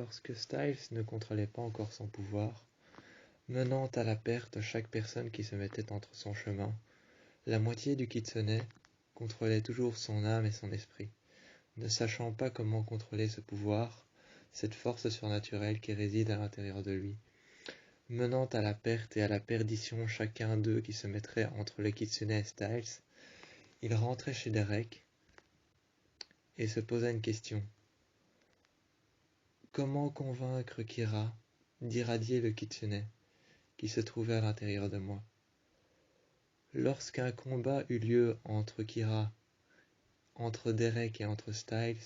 lorsque Styles ne contrôlait pas encore son pouvoir, menant à la perte chaque personne qui se mettait entre son chemin, la moitié du Kitsune contrôlait toujours son âme et son esprit. Ne sachant pas comment contrôler ce pouvoir, cette force surnaturelle qui réside à l'intérieur de lui, menant à la perte et à la perdition chacun d'eux qui se mettrait entre le Kitsune et Styles, il rentrait chez Derek et se posa une question. Comment convaincre Kira d'irradier le Kitsune qui se trouvait à l'intérieur de moi? Lorsqu'un combat eut lieu entre Kira, entre Derek et entre Styles,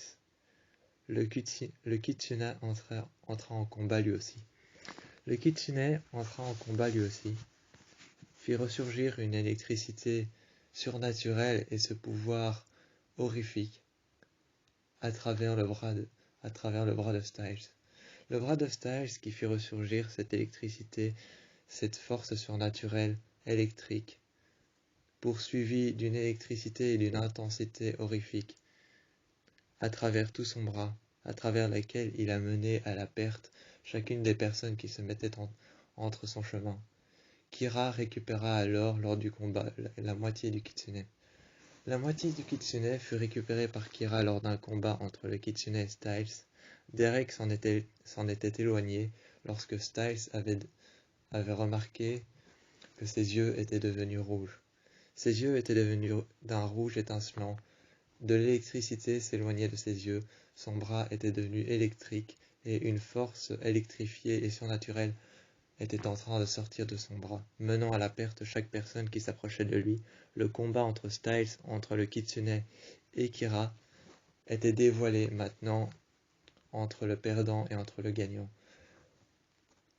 le Kitsune entra en combat lui aussi. Le Kitsune entra en combat lui aussi, fit ressurgir une électricité surnaturelle et ce pouvoir horrifique à travers le bras de Styles. Le bras de Styles qui fit ressurgir cette électricité, cette force surnaturelle électrique, poursuivie d'une électricité et d'une intensité horrifique, à travers tout son bras, à travers laquelle il a mené à la perte chacune des personnes qui se mettaient entre son chemin. Kira récupéra alors, lors du combat, la moitié du Kitsune. La moitié du Kitsune fut récupérée par Kira lors d'un combat entre le Kitsune et Styles. Derek s'en était éloigné lorsque Styles avait remarqué que ses yeux étaient devenus rouges. Ses yeux étaient devenus d'un rouge étincelant. De l'électricité s'éloignait de ses yeux, son bras était devenu électrique et une force électrifiée et surnaturelle était en train de sortir de son bras, menant à la perte chaque personne qui s'approchait de lui. Le combat entre Styles, entre le Kitsune et Kira, était dévoilé maintenant entre le perdant et entre le gagnant.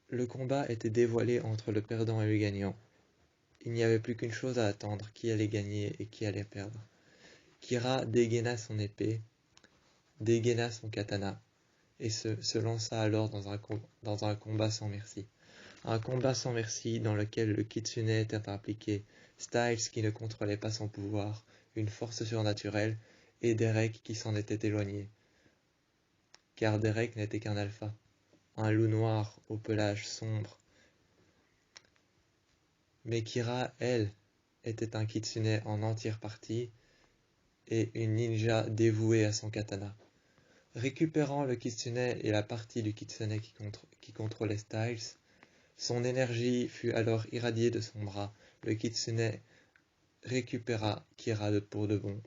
Le combat était dévoilé entre le perdant et le gagnant. Il n'y avait plus qu'une chose à attendre, qui allait gagner et qui allait perdre. Kira dégaina son épée, dégaina son katana, et se lança alors dans un combat sans merci. Un combat sans merci dans lequel le Kitsune était impliqué, Styles qui ne contrôlait pas son pouvoir, une force surnaturelle, et Derek qui s'en était éloigné. Car Derek n'était qu'un alpha, un loup noir au pelage sombre. Mais Kira, elle, était un Kitsune en entière partie et une ninja dévouée à son katana. Récupérant le Kitsune et la partie du Kitsune qui contrôlait Styles, son énergie fut alors irradiée de son bras. Le Kitsune récupéra Kira pour de bon,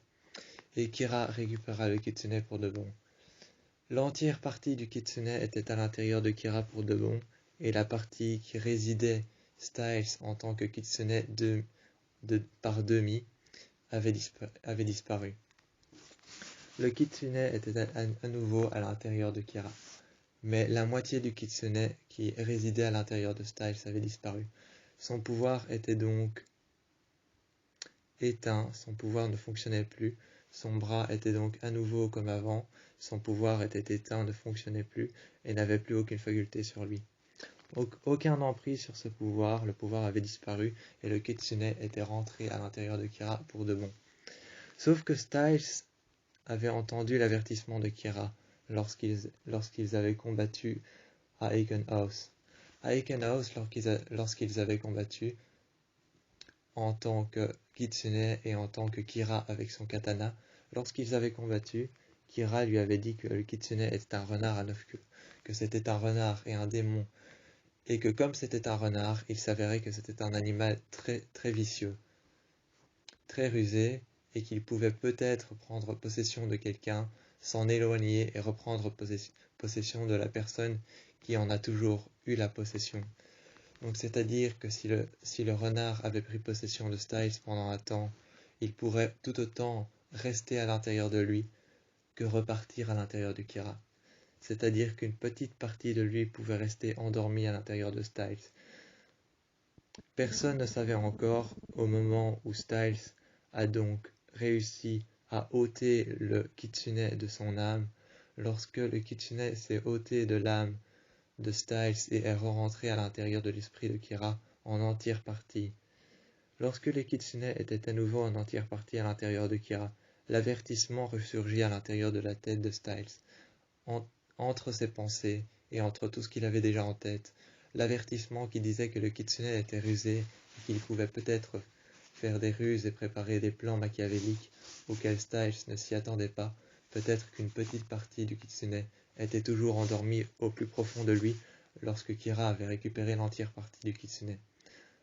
et Kira récupéra le Kitsune pour de bon. L'entière partie du Kitsune était à l'intérieur de Kira pour de bon, et la partie qui résidait Styles en tant que Kitsune par demi avait disparu. Le Kitsune était à nouveau à l'intérieur de Kira, mais la moitié du Kitsune qui résidait à l'intérieur de Styles avait disparu. Son pouvoir était donc éteint, son pouvoir ne fonctionnait plus, son bras était donc à nouveau comme avant, son pouvoir était éteint, ne fonctionnait plus et n'avait plus aucune faculté sur lui. Aucun emprise sur ce pouvoir, le pouvoir avait disparu et le Kitsune était rentré à l'intérieur de Kira pour de bon. Sauf que Styles avait entendu l'avertissement de Kira lorsqu'ils avaient combattu à Aiken House. À Aiken House, lorsqu'ils avaient combattu en tant que Kitsune et en tant que Kira avec son katana, lorsqu'ils avaient combattu, Kira lui avait dit que le Kitsune était un renard à 9 queues, que c'était un renard et un démon, et que comme c'était un renard, il s'avérait que c'était un animal très, très vicieux, très rusé, et qu'il pouvait peut-être prendre possession de quelqu'un, s'en éloigner et reprendre possession de la personne qui en a toujours eu la possession. Donc c'est-à-dire que si le renard avait pris possession de Styles pendant un temps, il pourrait tout autant rester à l'intérieur de lui que repartir à l'intérieur de Kira. C'est-à-dire qu'une petite partie de lui pouvait rester endormie à l'intérieur de Styles. Personne ne savait encore, au moment où Styles a donc réussi à ôter le Kitsune de son âme, lorsque le Kitsune s'est ôté de l'âme de Styles et est rentré à l'intérieur de l'esprit de Kira en entière partie. Lorsque le Kitsune était à nouveau en entière partie à l'intérieur de Kira, l'avertissement ressurgit à l'intérieur de la tête de Styles. Entre ses pensées, et entre tout ce qu'il avait déjà en tête, l'avertissement qui disait que le kitsune était rusé et qu'il pouvait peut-être faire des ruses et préparer des plans machiavéliques auxquels Styles ne s'y attendait pas, peut-être qu'une petite partie du kitsune était toujours endormie au plus profond de lui lorsque Kira avait récupéré l'entière partie du kitsune.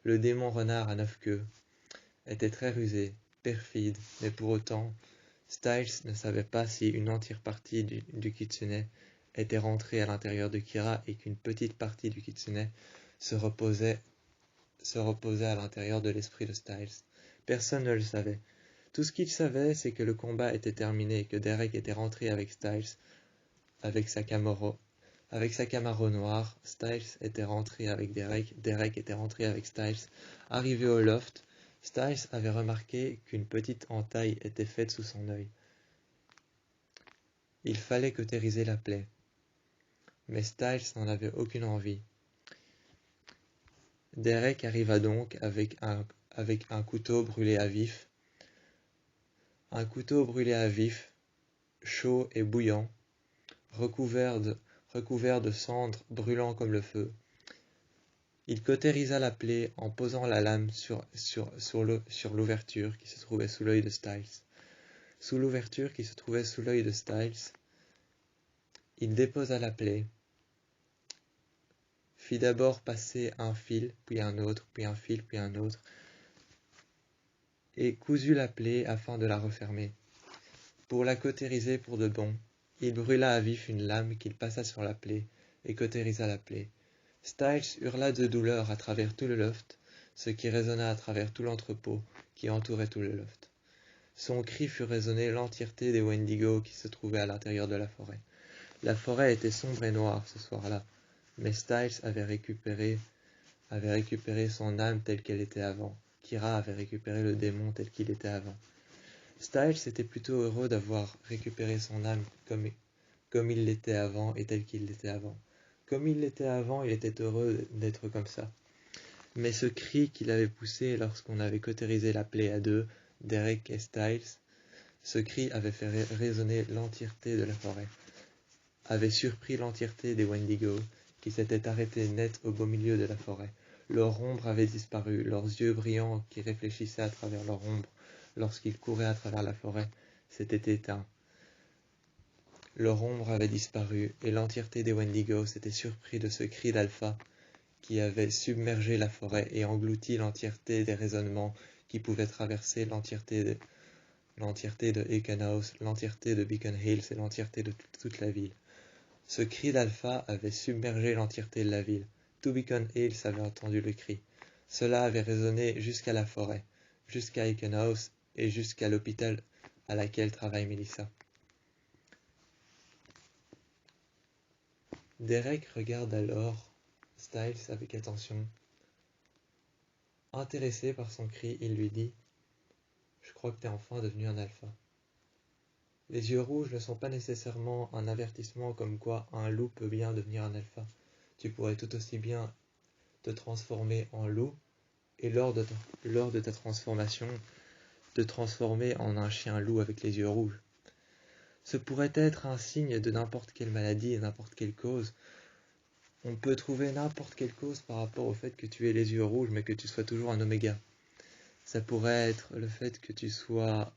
Le démon renard à 9 queues était très rusé, perfide, mais pour autant, Styles ne savait pas si une entière partie du kitsune était rentrée à l'intérieur de Kira et qu'une petite partie du kitsune se reposait à l'intérieur de l'esprit de Styles. Personne ne le savait. Tout ce qu'il savait, c'est que le combat était terminé et que Derek était rentré avec Styles, avec sa Camaro noire. Styles était rentré avec Derek, Derek était rentré avec Styles. Arrivé au loft, Styles avait remarqué qu'une petite entaille était faite sous son œil. Il fallait cautériser la plaie. Mais Styles n'en avait aucune envie. Derek arriva donc avec un couteau brûlé à vif. Un couteau brûlé à vif, chaud et bouillant, recouvert de cendres brûlant comme le feu. Il cautérisa la plaie en posant la lame sur l'ouverture qui se trouvait sous l'œil de Styles. Sous l'ouverture qui se trouvait sous l'œil de Styles, il déposa la plaie, fit d'abord passer un fil, puis un autre, puis un fil, puis un autre, et cousu la plaie afin de la refermer. Pour la cautériser pour de bon, il brûla à vif une lame qu'il passa sur la plaie et cautérisa la plaie. Styles hurla de douleur à travers tout le loft, ce qui résonna à travers tout l'entrepôt qui entourait tout le loft. Son cri fit résonner l'entièreté des Wendigo qui se trouvaient à l'intérieur de la forêt. La forêt était sombre et noire ce soir-là, mais Styles avait récupéré son âme telle qu'elle était avant. Kira avait récupéré le démon tel qu'il était avant. Styles était plutôt heureux d'avoir récupéré son âme comme il l'était avant et tel qu'il l'était avant. Comme il l'était avant, il était heureux d'être comme ça. Mais ce cri qu'il avait poussé lorsqu'on avait cautérisé la plaie à deux, Derek et Styles, ce cri avait fait résonner l'entièreté de la forêt, avait surpris l'entièreté des Wendigo, qui s'étaient arrêtés net au beau milieu de la forêt. Leur ombre avait disparu, leurs yeux brillants qui réfléchissaient à travers leur ombre lorsqu'ils couraient à travers la forêt s'étaient éteints. Leur ombre avait disparu, et l'entièreté des Wendigo s'était surpris de ce cri d'Alpha qui avait submergé la forêt et englouti l'entièreté des résonnements qui pouvaient traverser l'entièreté de Ekenhouse, l'entièreté de Beacon Hills et l'entièreté de toute la ville. Ce cri d'Alpha avait submergé l'entièreté de la ville. Tout Beacon Hills avait entendu le cri. Cela avait résonné jusqu'à la forêt, jusqu'à Ekenhouse et jusqu'à l'hôpital à laquelle travaille Melissa. Derek regarde alors Styles avec attention. Intéressé par son cri, il lui dit « Je crois que t'es enfin devenu un alpha. » Les yeux rouges ne sont pas nécessairement un avertissement comme quoi un loup peut bien devenir un alpha. Tu pourrais tout aussi bien te transformer en loup et lors de ta transformation, te transformer en un chien loup avec les yeux rouges. Ce pourrait être un signe de n'importe quelle maladie et n'importe quelle cause. On peut trouver n'importe quelle cause par rapport au fait que tu aies les yeux rouges mais que tu sois toujours un oméga. Ça pourrait être le fait que tu sois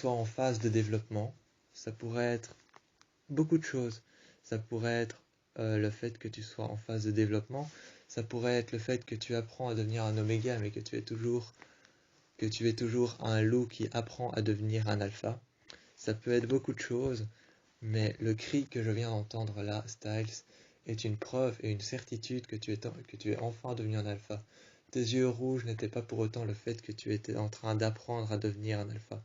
en phase de développement. Ça pourrait être beaucoup de choses. Ça pourrait être le fait que tu sois en phase de développement. Ça pourrait être le fait que tu apprends à devenir un oméga mais que tu es toujours un loup qui apprend à devenir un alpha. Ça peut être beaucoup de choses, mais le cri que je viens d'entendre là, Styles, est une preuve et une certitude que tu es enfin devenu un alpha. Tes yeux rouges n'étaient pas pour autant le fait que tu étais en train d'apprendre à devenir un alpha.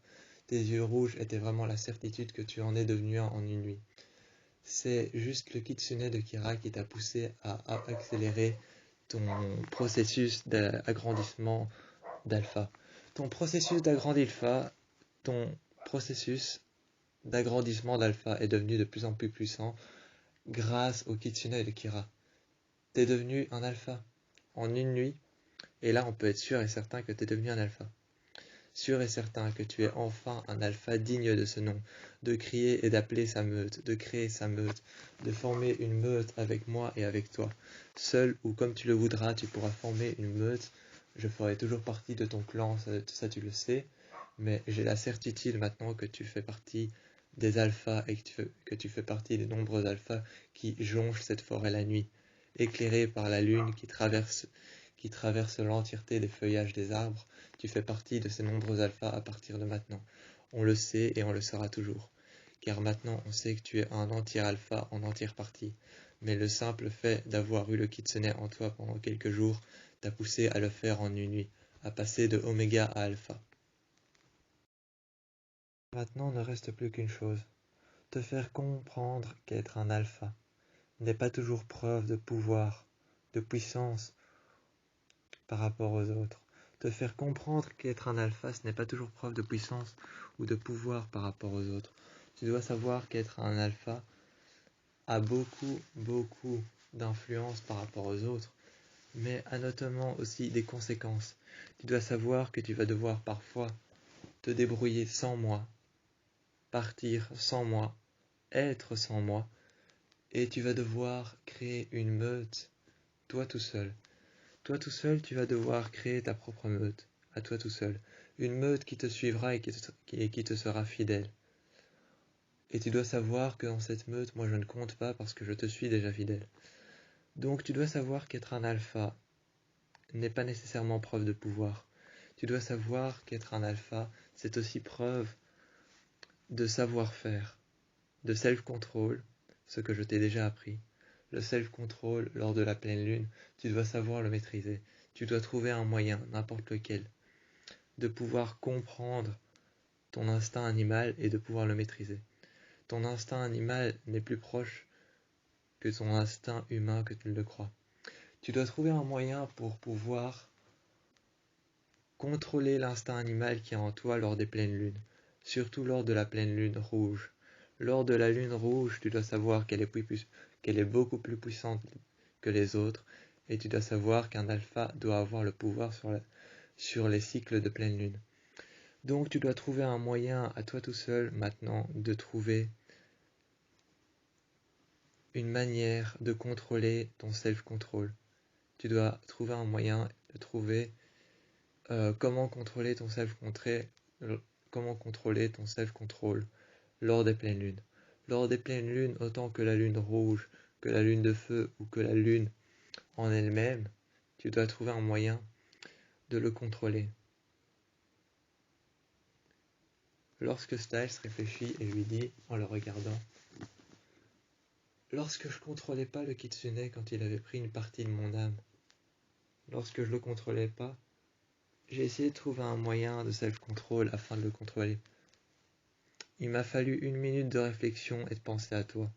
Tes yeux rouges étaient vraiment la certitude que tu en es devenu un en une nuit. C'est juste le kitsune de Kira qui t'a poussé à accélérer ton processus d'agrandissement d'alpha. Ton processus d'agrandissement d'alpha est devenu de plus en plus puissant grâce au kitsune de Kira. T'es devenu un alpha en une nuit, et là on peut être sûr et certain que t'es devenu un alpha. sûr et certain que tu es enfin un alpha digne de ce nom, de crier et d'appeler sa meute, de créer sa meute, de former une meute avec moi et avec toi. Seul ou comme tu le voudras, tu pourras former une meute. Je ferai toujours partie de ton clan, ça tu le sais, mais j'ai la certitude maintenant que tu fais partie des alphas et que tu fais partie des nombreux alphas qui jonchent cette forêt la nuit, éclairés par la lune qui traverse l'entièreté des feuillages des arbres. Tu fais partie de ces nombreux alphas à partir de maintenant. On le sait et on le saura toujours, car maintenant on sait que tu es un entier alpha en entière partie, mais le simple fait d'avoir eu le kitsune en toi pendant quelques jours t'a poussé à le faire en une nuit, à passer de oméga à alpha. Maintenant ne reste plus qu'une chose, te faire comprendre qu'être un alpha n'est pas toujours preuve de pouvoir, de puissance par rapport aux autres. Te faire comprendre qu'être un alpha, ce n'est pas toujours preuve de puissance ou de pouvoir par rapport aux autres. Tu dois savoir qu'être un alpha a beaucoup d'influence par rapport aux autres, mais a notamment aussi des conséquences. Tu dois savoir que tu vas devoir parfois te débrouiller sans moi, partir sans moi, être sans moi, et tu vas devoir créer une meute, toi tout seul. Toi tout seul, tu vas devoir créer ta propre meute, à toi tout seul. Une meute qui te suivra et qui te sera fidèle. Et tu dois savoir que dans cette meute, moi je ne compte pas parce que je te suis déjà fidèle. Donc tu dois savoir qu'être un alpha n'est pas nécessairement preuve de pouvoir. Tu dois savoir qu'être un alpha, c'est aussi preuve de savoir-faire, de self-control, ce que je t'ai déjà appris. Le self-control lors de la pleine lune, tu dois savoir le maîtriser. Tu dois trouver un moyen, n'importe lequel, de pouvoir comprendre ton instinct animal et de pouvoir le maîtriser. Ton instinct animal n'est plus proche que ton instinct humain que tu ne le crois. Tu dois trouver un moyen pour pouvoir contrôler l'instinct animal qui est en toi lors des pleines lunes, surtout lors de la pleine lune rouge. Lors de la lune rouge, tu dois savoir qu'elle est beaucoup plus puissante que les autres, et tu dois savoir qu'un alpha doit avoir le pouvoir sur les cycles de pleine lune. Donc tu dois trouver un moyen à toi tout seul maintenant de trouver une manière de contrôler ton self-control. Tu dois trouver un moyen de trouver comment contrôler ton self-control lors des pleines lunes. Lors des pleines lunes, autant que la lune rouge, que la lune de feu ou que la lune en elle-même, tu dois trouver un moyen de le contrôler. Lorsque Styles réfléchit et lui dit, en le regardant, lorsque je contrôlais pas le kitsune quand il avait pris une partie de mon âme, lorsque je le contrôlais pas, j'ai essayé de trouver un moyen de self-control afin de le contrôler. Il m'a fallu 1 minute de réflexion et de penser à toi.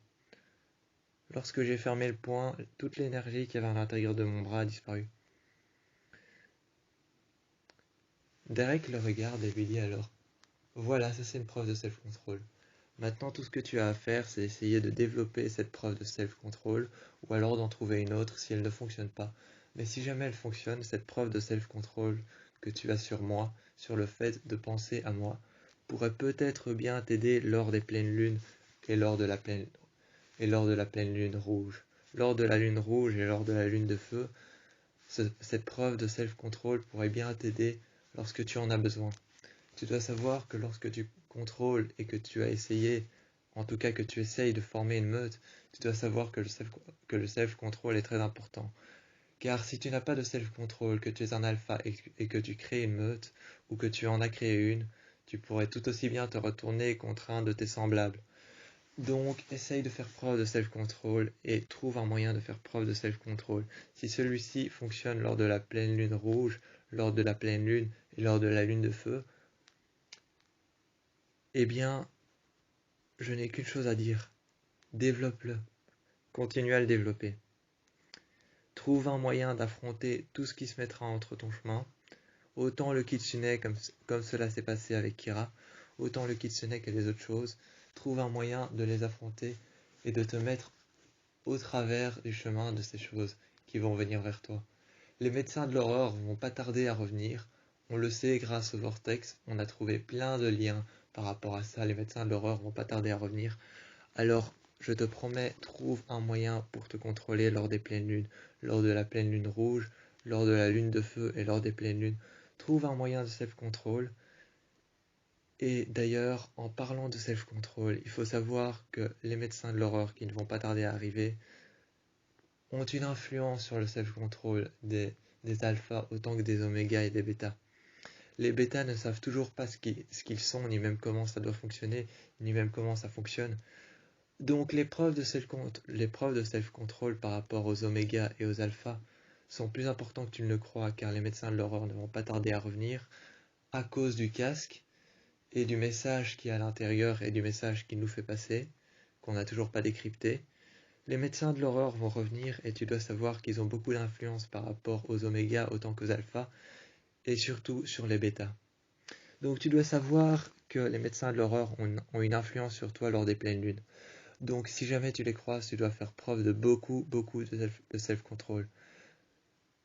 Lorsque j'ai fermé le poing, toute l'énergie qu'il y avait à l'intérieur de mon bras a disparu. Derek le regarde et lui dit alors, voilà, ça c'est une preuve de self-control. Maintenant, tout ce que tu as à faire, c'est essayer de développer cette preuve de self-control, ou alors d'en trouver une autre si elle ne fonctionne pas. Mais si jamais elle fonctionne, cette preuve de self-control que tu as sur moi, sur le fait de penser à moi, pourrait peut-être bien t'aider lors des pleines lunes et lors de la pleine lune rouge. Lors de la lune rouge et lors de la lune de feu, cette preuve de self-control pourrait bien t'aider lorsque tu en as besoin. Tu dois savoir que lorsque tu contrôles et que tu as essayé, en tout cas que tu essayes de former une meute, tu dois savoir que le self-control est très important. Car si tu n'as pas de self-control, que tu es un alpha et que tu crées une meute, ou que tu en as créé une, tu pourrais tout aussi bien te retourner contre un de tes semblables. Donc, essaye de faire preuve de self-control et trouve un moyen de faire preuve de self-control. Si celui-ci fonctionne lors de la pleine lune rouge, lors de la pleine lune et lors de la lune de feu, eh bien, je n'ai qu'une chose à dire. Développe-le. Continue à le développer. Trouve un moyen d'affronter tout ce qui se mettra entre ton chemin. Autant le kitsune comme cela s'est passé avec Kira, autant le kitsune que les autres choses. Trouve un moyen de les affronter et de te mettre au travers du chemin de ces choses qui vont venir vers toi. Les médecins de l'horreur vont pas tarder à revenir On le sait grâce au vortex, on a trouvé plein de liens par rapport à ça, les médecins de l'horreur vont pas tarder à revenir. Alors, je te promets, trouve un moyen pour te contrôler lors des pleines lunes, lors de la pleine lune rouge, lors de la lune de feu et lors des pleines lunes. Trouve un moyen de self-control. Et d'ailleurs, en parlant de self-control, il faut savoir que les médecins de l'horreur qui ne vont pas tarder à arriver ont une influence sur le self-control des alphas autant que des omégas et des bêtas. Les bêtas ne savent toujours pas ce qu'ils sont, ni même comment ça doit fonctionner, ni même comment ça fonctionne. Donc les preuves de self-control par rapport aux omégas et aux alphas sont plus importantes que tu ne le crois, car les médecins de l'horreur ne vont pas tarder à revenir à cause du casque et du message qui est à l'intérieur et du message qu'il nous fait passer, qu'on n'a toujours pas décrypté. Les médecins de l'horreur vont revenir et tu dois savoir qu'ils ont beaucoup d'influence par rapport aux omégas autant qu'aux alphas et surtout sur les bêtas. Donc tu dois savoir que les médecins de l'horreur ont une influence sur toi lors des pleines lunes. Donc si jamais tu les croises, tu dois faire preuve de beaucoup de self-control.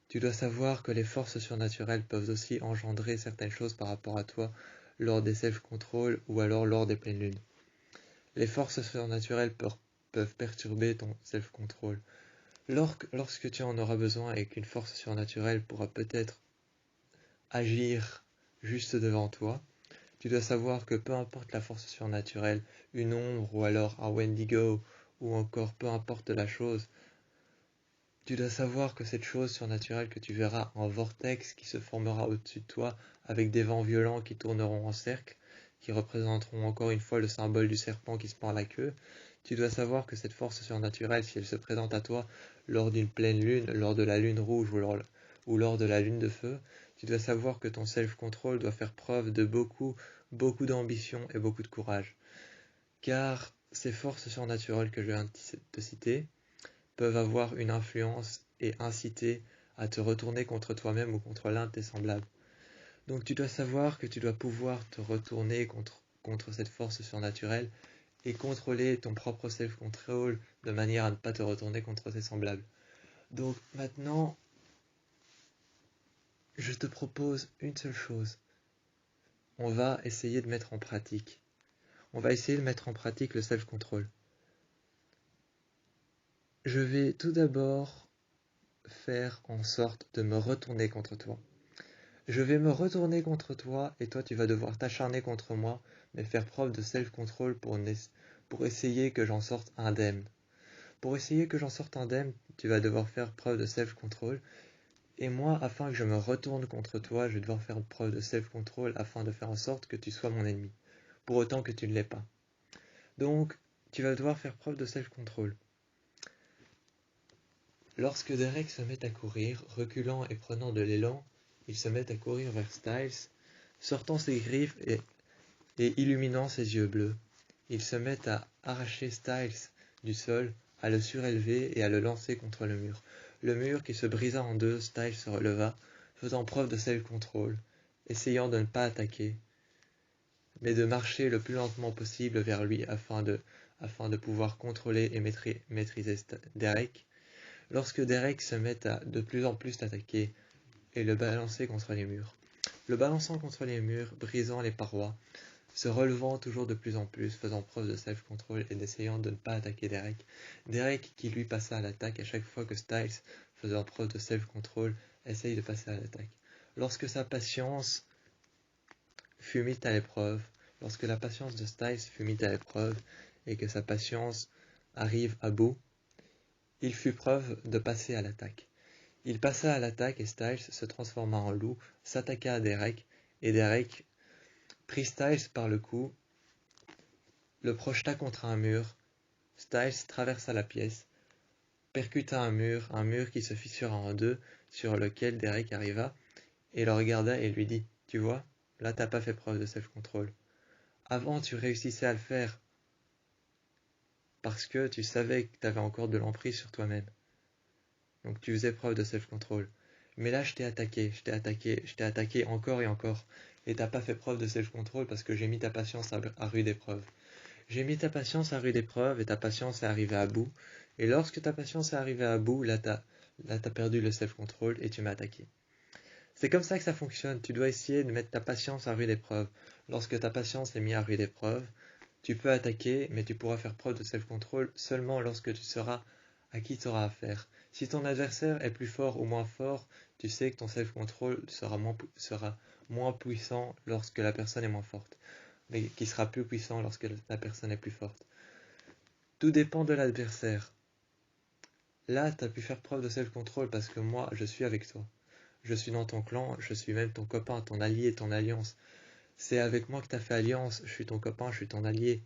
Tu dois savoir que les forces surnaturelles peuvent aussi engendrer certaines choses par rapport à toi lors des self-control ou alors lors des pleines lunes. Les forces surnaturelles peuvent perturber ton self-control. Lorsque tu en auras besoin et qu'une force surnaturelle pourra peut-être agir juste devant toi, tu dois savoir que peu importe la force surnaturelle, une ombre ou alors un Wendigo ou encore peu importe la chose, tu dois savoir que cette chose surnaturelle que tu verras en vortex qui se formera au-dessus de toi avec des vents violents qui tourneront en cercle, qui représenteront encore une fois le symbole du serpent qui se pend la queue, tu dois savoir que cette force surnaturelle, si elle se présente à toi lors d'une pleine lune, lors de la lune rouge ou lors de la lune de feu, tu dois savoir que ton self-control doit faire preuve de beaucoup d'ambition et beaucoup de courage. Car ces forces surnaturelles que je viens de te citer peuvent avoir une influence et inciter à te retourner contre toi-même ou contre l'un de tes semblables. Donc tu dois savoir que tu dois pouvoir te retourner contre cette force surnaturelle et contrôler ton propre self-control de manière à ne pas te retourner contre tes semblables. Donc maintenant, je te propose une seule chose. On va essayer de mettre en pratique. On va essayer de mettre en pratique le self-control. Je vais tout d'abord faire en sorte de me retourner contre toi. Je vais me retourner contre toi et toi tu vas devoir t'acharner contre moi, mais faire preuve de self-control pour essayer que j'en sorte indemne. Pour essayer que j'en sorte indemne, tu vas devoir faire preuve de self-control. Et moi, afin que je me retourne contre toi, je vais devoir faire preuve de self-control afin de faire en sorte que tu sois mon ennemi, pour autant que tu ne l'es pas. Donc, tu vas devoir faire preuve de self-control. Lorsque Derek se met à courir, reculant et prenant de l'élan, il se met à courir vers Styles, sortant ses griffes et illuminant ses yeux bleus. Il se met à arracher Styles du sol, à le surélever et à le lancer contre le mur. Le mur qui se brisa en deux, Styles se releva, faisant preuve de self-control, essayant de ne pas attaquer, mais de marcher le plus lentement possible vers lui afin de pouvoir contrôler et maîtriser Derek. Lorsque Derek se met à de plus en plus attaquer et le balancer contre les murs. Le balançant contre les murs, brisant les parois, se relevant toujours de plus en plus, faisant preuve de self-control et essayant de ne pas attaquer Derek. Derek qui lui passa à l'attaque à chaque fois que Styles, faisant preuve de self-control, essaye de passer à l'attaque. Lorsque sa patience fut mise à l'épreuve, lorsque la patience de Styles fut mise à l'épreuve et que sa patience arrive à bout, il fut preuve de passer à l'attaque. Il passa à l'attaque et Styles se transforma en loup, s'attaqua à Derek, et Derek prit Styles par le cou, le projeta contre un mur. Styles traversa la pièce, percuta un mur qui se fissura en deux, sur lequel Derek arriva, et le regarda et lui dit « Tu vois, là t'as pas fait preuve de self-control. Avant tu réussissais à le faire, parce que tu savais que t'avais encore de l'emprise sur toi-même. Donc tu faisais preuve de self-control. Mais là je t'ai attaqué encore et encore. Et t'as pas fait preuve de self-control parce que j'ai mis ta patience à rude épreuve. J'ai mis ta patience à rude épreuve et ta patience est arrivée à bout. Et lorsque ta patience est arrivée à bout, là t'as perdu le self-control et tu m'as attaqué. C'est comme ça que ça fonctionne. Tu dois essayer de mettre ta patience à rude épreuve. Lorsque ta patience est mise à rude épreuve, tu peux attaquer, mais tu pourras faire preuve de self-control seulement lorsque tu sauras à qui tu auras affaire. Si ton adversaire est plus fort ou moins fort, tu sais que ton self-control sera moins puissant lorsque la personne est moins forte, mais qui sera plus puissant lorsque la personne est plus forte. Tout dépend de l'adversaire. Là, tu as pu faire preuve de self-control parce que moi, je suis avec toi. Je suis dans ton clan, je suis même ton copain, ton allié, ton alliance. C'est avec moi que tu as fait alliance, je suis ton copain, je suis ton allié.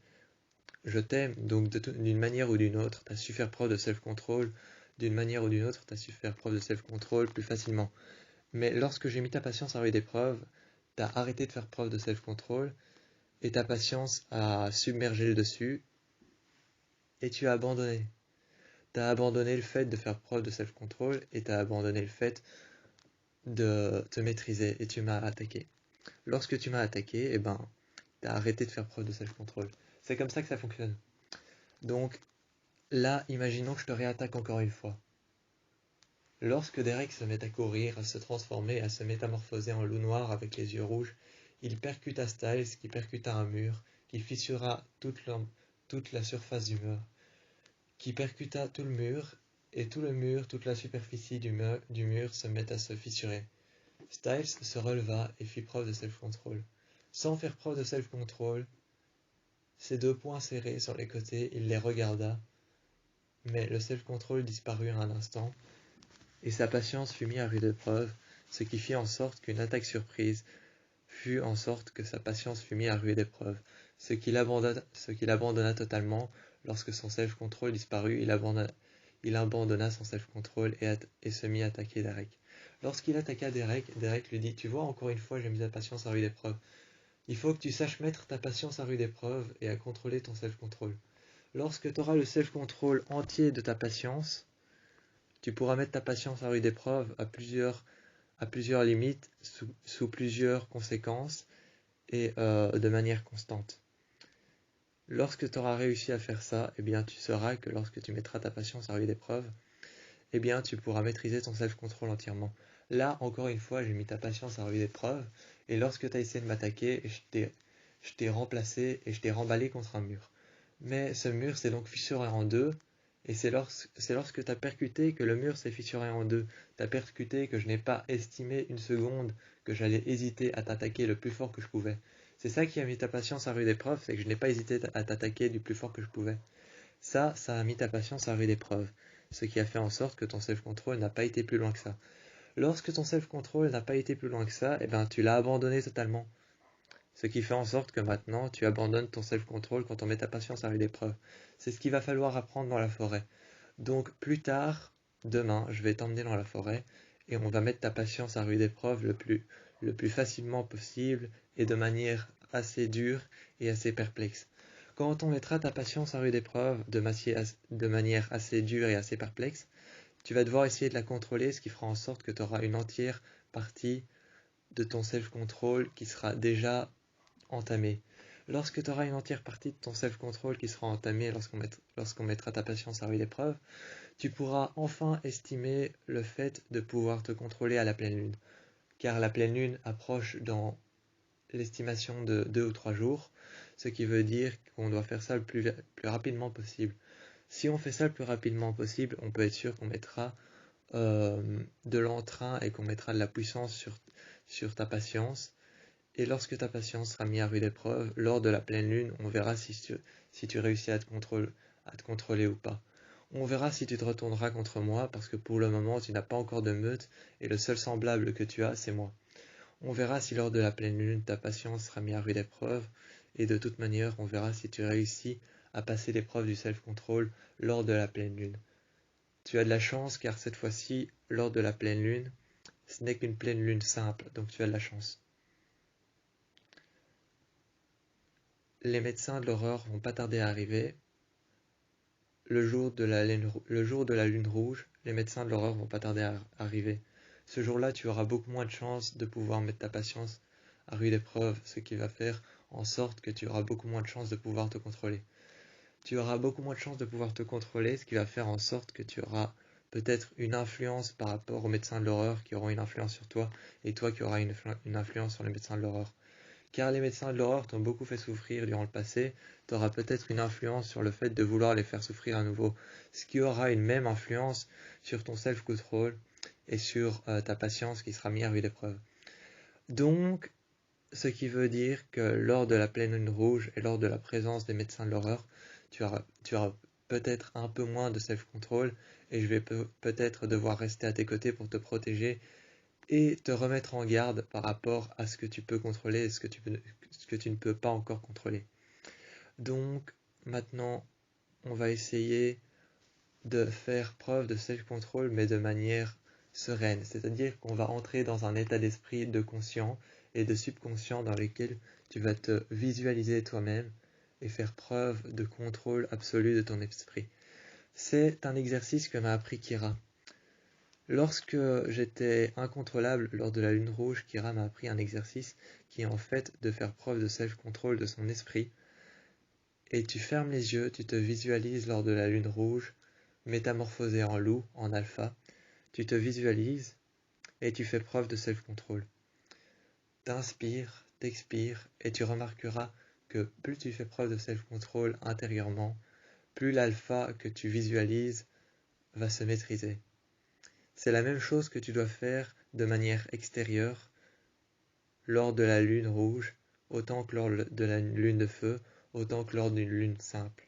Je t'aime, donc d'une manière ou d'une autre, tu as su faire preuve de self-control. D'une manière ou d'une autre, tu as su faire preuve de self-control plus facilement. Mais lorsque j'ai mis ta patience à rude épreuve, tu as arrêté de faire preuve de self-control et ta patience a submergé le dessus et tu as abandonné. Tu as abandonné le fait de faire preuve de self-control et tu as abandonné le fait de te maîtriser et tu m'as attaqué. Lorsque tu m'as attaqué, eh ben, tu as arrêté de faire preuve de self-control. C'est comme ça que ça fonctionne. Donc là, imaginons que je te réattaque encore une fois. Lorsque Derek se met à courir, à se transformer, à se métamorphoser en loup noir avec les yeux rouges, il percuta Styles qui percuta un mur, qui fissura toute la surface du mur, qui percuta tout le mur, et tout le mur, toute la superficie du mur se met à se fissurer. Styles se releva et fit preuve de self-control. Sans faire preuve de self-control, ses deux poings serrés sur les côtés, il les regarda, mais le self-control disparut un instant, et sa patience fut mise à rude épreuve, ce qui fit en sorte qu'une attaque surprise fut en sorte que sa patience fut mise à rude épreuve, ce qu'il abandonna totalement. Lorsque son self-control disparut, il abandonna son self-control et se mit à attaquer Derek. Lorsqu'il attaqua Derek, Derek lui dit: Tu vois, encore une fois, j'ai mis ta patience à rude épreuve. Il faut que tu saches mettre ta patience à rude épreuve et à contrôler ton self-control. Lorsque tu auras le self-control entier de ta patience, tu pourras mettre ta patience à rude épreuve à plusieurs limites, sous plusieurs conséquences et de manière constante. Lorsque tu auras réussi à faire ça, eh bien, tu sauras que lorsque tu mettras ta patience à rude épreuve, eh bien, tu pourras maîtriser ton self-control entièrement. Là, encore une fois, j'ai mis ta patience à rude épreuve, et lorsque tu as essayé de m'attaquer, je t'ai remplacé et je t'ai remballé contre un mur. Mais ce mur s'est donc fissuré en deux, et c'est lorsque tu as percuté que le mur s'est fissuré en deux. Tu as percuté que je n'ai pas estimé une seconde que j'allais hésiter à t'attaquer le plus fort que je pouvais. C'est ça qui a mis ta patience à rude épreuve, c'est que je n'ai pas hésité à t'attaquer du plus fort que je pouvais. Ça a mis ta patience à rude épreuve, ce qui a fait en sorte que ton self-control n'a pas été plus loin que ça. Lorsque ton self-control n'a pas été plus loin que ça, eh ben, tu l'as abandonné totalement. Ce qui fait en sorte que maintenant, tu abandonnes ton self-control quand on met ta patience à rude épreuve. C'est ce qu'il va falloir apprendre dans la forêt. Donc plus tard, demain, je vais t'emmener dans la forêt et on va mettre ta patience à rude épreuve le plus facilement possible et de manière assez dure et assez perplexe. Quand on mettra ta patience à rude épreuve de manière assez dure et assez perplexe, tu vas devoir essayer de la contrôler, ce qui fera en sorte que tu auras une entière partie de ton self-control qui sera déjà entamée. Lorsque tu auras une entière partie de ton self-control qui sera entamée lorsqu'on mettra ta patience à rude épreuve, tu pourras enfin estimer le fait de pouvoir te contrôler à la pleine lune. Car la pleine lune approche dans l'estimation de 2 ou 3 jours, ce qui veut dire qu'on doit faire ça le plus rapidement possible. Si on fait ça le plus rapidement possible, on peut être sûr qu'on mettra de l'entrain et qu'on mettra de la puissance sur ta patience. Et lorsque ta patience sera mise à rude épreuve, lors de la pleine lune, on verra si tu réussis à te contrôler ou pas. On verra si tu te retourneras contre moi, parce que pour le moment, tu n'as pas encore de meute, et le seul semblable que tu as, c'est moi. On verra si lors de la pleine lune, ta patience sera mise à rude épreuve, et de toute manière, on verra si tu réussis à passer l'épreuve du self-control lors de la pleine lune. Tu as de la chance, car cette fois-ci, lors de la pleine lune, ce n'est qu'une pleine lune simple, donc tu as de la chance. Les médecins de l'aurore vont pas tarder à arriver. Le jour de la lune rouge, les médecins de l'aurore vont pas tarder à arriver. Ce jour-là, tu auras beaucoup moins de chances de pouvoir mettre ta patience à rude épreuve, ce qui va faire en sorte que tu auras beaucoup moins de chances de pouvoir te contrôler. Tu auras beaucoup moins de chances de pouvoir te contrôler, ce qui va faire en sorte que tu auras peut-être une influence par rapport aux médecins de l'horreur qui auront une influence sur toi, et toi qui auras une influence sur les médecins de l'horreur. Car les médecins de l'horreur t'ont beaucoup fait souffrir durant le passé, tu auras peut-être une influence sur le fait de vouloir les faire souffrir à nouveau, ce qui aura une même influence sur ton self-control et sur ta patience qui sera mise à rude épreuve. Donc, ce qui veut dire que lors de la pleine lune rouge et lors de la présence des médecins de l'horreur, tu auras peut-être un peu moins de self-control et je vais peut-être devoir rester à tes côtés pour te protéger et te remettre en garde par rapport à ce que tu peux contrôler et ce que tu ne peux pas encore contrôler. Donc maintenant, on va essayer de faire preuve de self-control mais de manière sereine, c'est-à-dire qu'on va entrer dans un état d'esprit de conscient et de subconscient dans lequel tu vas te visualiser toi-même et faire preuve de contrôle absolu de ton esprit. C'est un exercice que m'a appris Kira. Lorsque j'étais incontrôlable lors de la lune rouge, Kira m'a appris un exercice qui est en fait de faire preuve de self-control de son esprit. Et tu fermes les yeux, tu te visualises lors de la lune rouge, métamorphosé en loup, en alpha. Tu te visualises et tu fais preuve de self-control. T'inspires, t'expires et tu remarqueras que plus tu fais preuve de self-control intérieurement, plus l'alpha que tu visualises va se maîtriser. C'est la même chose que tu dois faire de manière extérieure lors de la lune rouge, autant que lors de la lune de feu, autant que lors d'une lune simple.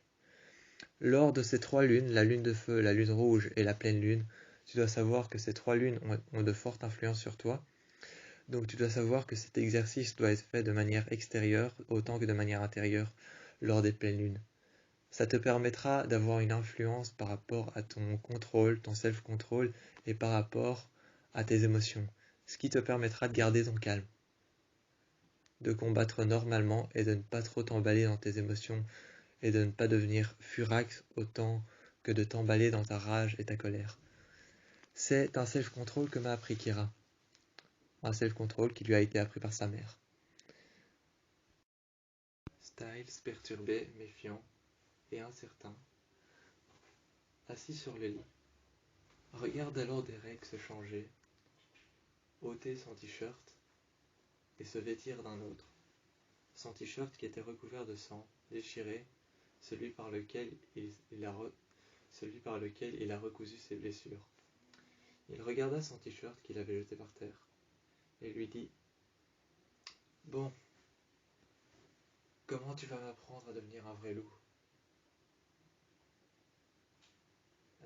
Lors de ces trois lunes, la lune de feu, la lune rouge et la pleine lune, tu dois savoir que ces trois lunes ont de fortes influences sur toi. Donc tu dois savoir que cet exercice doit être fait de manière extérieure autant que de manière intérieure lors des pleines lunes. Ça te permettra d'avoir une influence par rapport à ton contrôle, ton self-control et par rapport à tes émotions, ce qui te permettra de garder ton calme, de combattre normalement et de ne pas trop t'emballer dans tes émotions et de ne pas devenir furax autant que de t'emballer dans ta rage et ta colère. C'est un self-control que m'a appris Kira, un self-control qui lui a été appris par sa mère. Styles perturbé, méfiant et incertain, assis sur le lit, regarde alors Derek se changer, ôter son t-shirt et se vêtir d'un autre. Son t-shirt qui était recouvert de sang, déchiré, celui par lequel il a recousu ses blessures. Il regarda son t-shirt qu'il avait jeté par terre et lui dit « Bon, comment tu vas m'apprendre à devenir un vrai loup ?»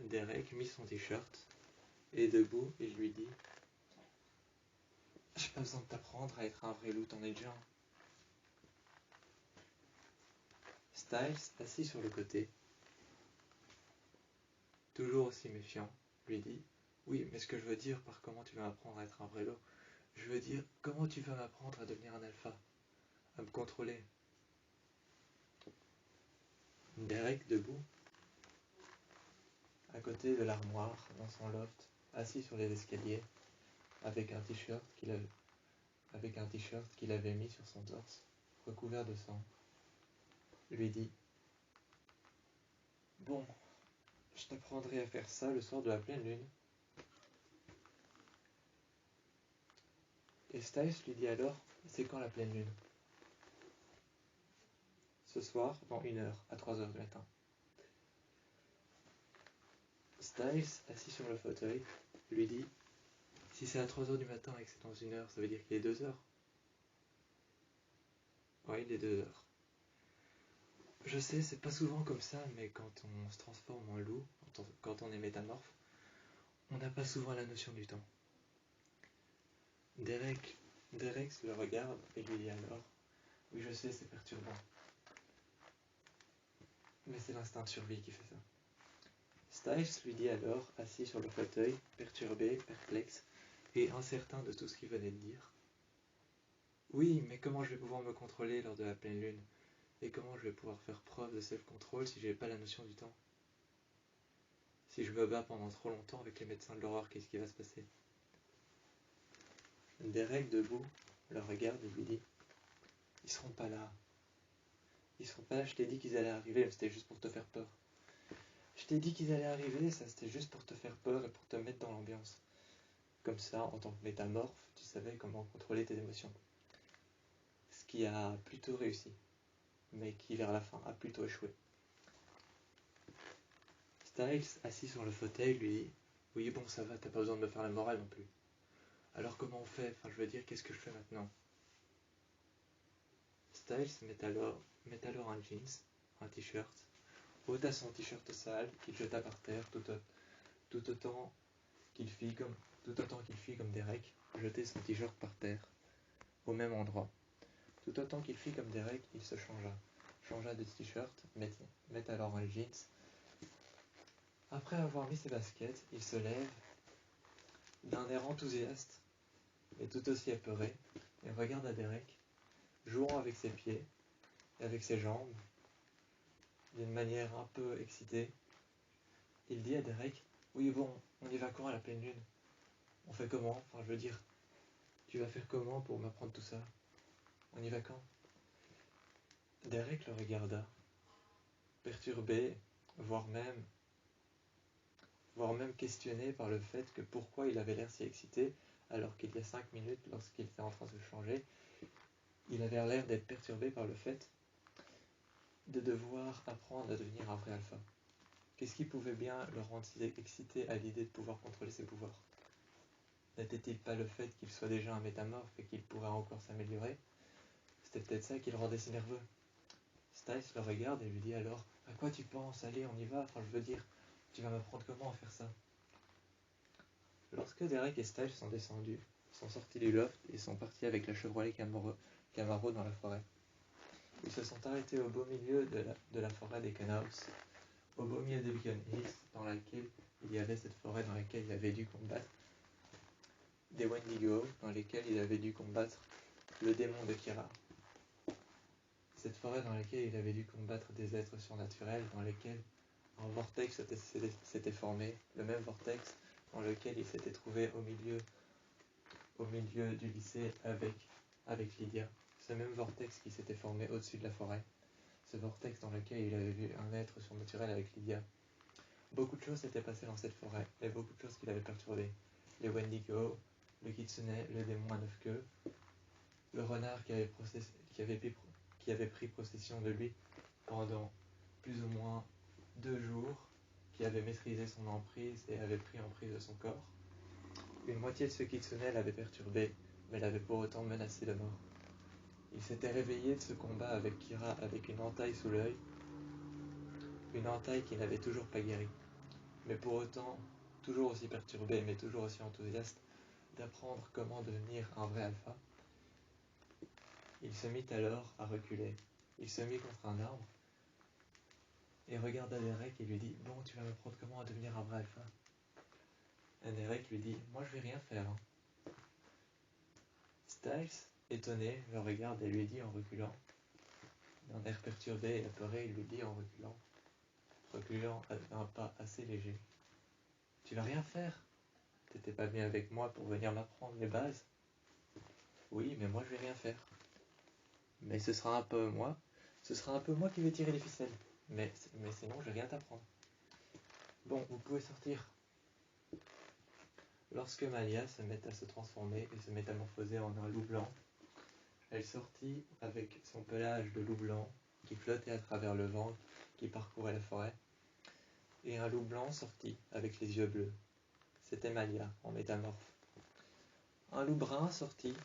Derek mit son t-shirt et debout, il lui dit « J'ai pas besoin de t'apprendre à être un vrai loup, t'en es déjà un. » Styles, assis sur le côté, toujours aussi méfiant, lui dit « Oui, mais ce que je veux dire par comment tu vas m'apprendre à être un vrai loup, je veux dire comment tu vas m'apprendre à devenir un alpha, à me contrôler. » Derek, debout, à côté de l'armoire, dans son loft, assis sur les escaliers, avec un t-shirt qu'il avait mis sur son torse, recouvert de sang, lui dit « Bon, je t'apprendrai à faire ça le soir de la pleine lune. » Et Styles lui dit alors « C'est quand la pleine lune ?»« Ce soir, dans 1 heure, à 3 heures du matin. » Styles, assis sur le fauteuil, lui dit « Si c'est à 3 heures du matin et que c'est dans 1 heure, ça veut dire qu'il est 2 heures. » Oui, il est 2 heures. Je sais, c'est pas souvent comme ça, mais quand on se transforme en loup, quand on est métamorphe, on n'a pas souvent la notion du temps. Derek le regarde et lui dit alors « Oui, je sais, c'est perturbant. Mais c'est l'instinct de survie qui fait ça. » Styles lui dit alors, assis sur le fauteuil, perturbé, perplexe et incertain de tout ce qu'il venait de dire. « Oui, mais comment je vais pouvoir me contrôler lors de la pleine lune? Et comment je vais pouvoir faire preuve de self-control si j'ai pas la notion du temps? Si je me bats pendant trop longtemps avec les médecins de l'horreur, qu'est-ce qui va se passer? » Derek, debout, le regarde et lui dit « Ils seront pas là. Ils seront pas là, je t'ai dit qu'ils allaient arriver, mais c'était juste pour te faire peur. Je t'ai dit qu'ils allaient arriver, ça c'était juste pour te faire peur et Comme ça, en tant que métamorphe, tu savais comment contrôler tes émotions. Ce qui a plutôt réussi, mais qui vers la fin a plutôt échoué. Styles, assis sur le fauteuil, lui dit « Oui, bon, ça va, t'as pas besoin de me faire la morale non plus. Alors comment on fait? Enfin, je veux dire, qu'est-ce que je fais maintenant ?» Styles met alors un jeans, un t-shirt, ôta son t-shirt sale qu'il jeta par terre tout autant qu'il fit comme Derek jeter son t-shirt par terre, au même endroit. Tout autant qu'il fit comme Derek, il se changea de t-shirt, met alors un jeans. Après avoir mis ses baskets, il se lève d'un air enthousiaste et tout aussi apeuré et regarde à Derek, jouant avec ses pieds et avec ses jambes, d'une manière un peu excitée. Il dit à Derek, « Oui bon, on y va quand à la pleine lune? On fait comment? Enfin je veux dire, tu vas faire comment pour m'apprendre tout ça? On y va quand ?» Derek le regarda, perturbé, voire même questionné par le fait que pourquoi il avait l'air si excité, alors qu'il y a 5 minutes, lorsqu'il était en train de se changer, il avait l'air d'être perturbé par le fait de devoir apprendre à devenir un vrai alpha. Qu'est-ce qui pouvait bien le rendre si excité à l'idée de pouvoir contrôler ses pouvoirs? N'était-il pas le fait qu'il soit déjà un métamorphe et qu'il pourrait encore s'améliorer? C'était peut-être ça qui le rendait si nerveux. Styles le regarde et lui dit alors « À quoi tu penses? Allez, on y va, enfin je veux dire, tu vas m'apprendre comment à faire ça. » Lorsque Derek et Styles sont sortis du loft et sont partis avec la Chevrolet Camaro dans la forêt. Ils se sont arrêtés au beau milieu de la forêt des Canhouse, au beau milieu de Beacon Hills, dans laquelle il y avait cette forêt dans laquelle il avait dû combattre des Wendigo, dans lesquels il avait dû combattre le démon de Kira. Cette forêt dans laquelle il avait dû combattre des êtres surnaturels, dans lesquels un vortex s'était formé, le même vortex dans lequel il s'était trouvé au milieu du lycée avec Lydia. Ce même vortex qui s'était formé au-dessus de la forêt. Ce vortex dans lequel il avait vu un être surnaturel avec Lydia. Beaucoup de choses s'étaient passées dans cette forêt, et beaucoup de choses qui l'avaient perturbé. Les Wendigo, le Kitsune, le démon à 9 queues, le renard qui avait pris possession de lui pendant plus ou moins 2 jours, qui avait maîtrisé son emprise et avait pris emprise de son corps. Une moitié de ce Kitsune l'avait perturbé, mais l'avait pour autant menacé de mort. Il s'était réveillé de ce combat avec Kira avec une entaille sous l'œil, une entaille qui n'avait toujours pas guéri, mais pour autant toujours aussi perturbé, mais toujours aussi enthousiaste d'apprendre comment devenir un vrai alpha. Il se mit alors à reculer. Il se mit contre un arbre et regarda Derek et lui dit « Bon, tu vas m'apprendre comment à devenir un vrai alpha ?» Et Derek lui dit « Moi, je vais rien faire. Hein. » Styles, étonné, le regarde et lui dit en reculant, d'un air perturbé et apeuré, il lui dit en reculant d'un pas assez léger, « Tu vas rien faire? T'étais pas venu avec moi pour venir m'apprendre les bases? » « Oui, mais moi, je vais rien faire. » « Mais ce sera un peu moi qui vais tirer les ficelles. Mais sinon, je vais rien t'apprendre. » « Bon, vous pouvez sortir. » Lorsque Malia se met à se transformer et se métamorphoser en un loup blanc, elle sortit avec son pelage de loup blanc qui flottait à travers le vent qui parcourait la forêt, et un loup blanc sortit avec les yeux bleus. C'était Malia en métamorphe. Un loup brun sortit,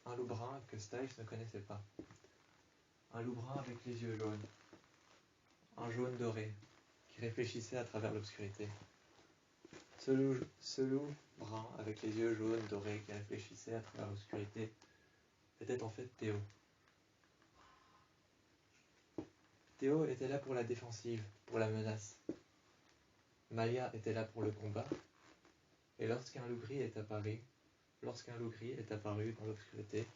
un loup brun que Styles ne connaissait pas. Un loup brun avec les yeux jaunes, un jaune doré qui réfléchissait à travers l'obscurité. Ce loup brun avec les yeux jaunes dorés qui réfléchissait à travers l'obscurité était en fait Théo. Théo était là pour la défensive, pour la menace. Malia était là pour le combat. Et lorsqu'un loup gris est apparu dans l'obscurité,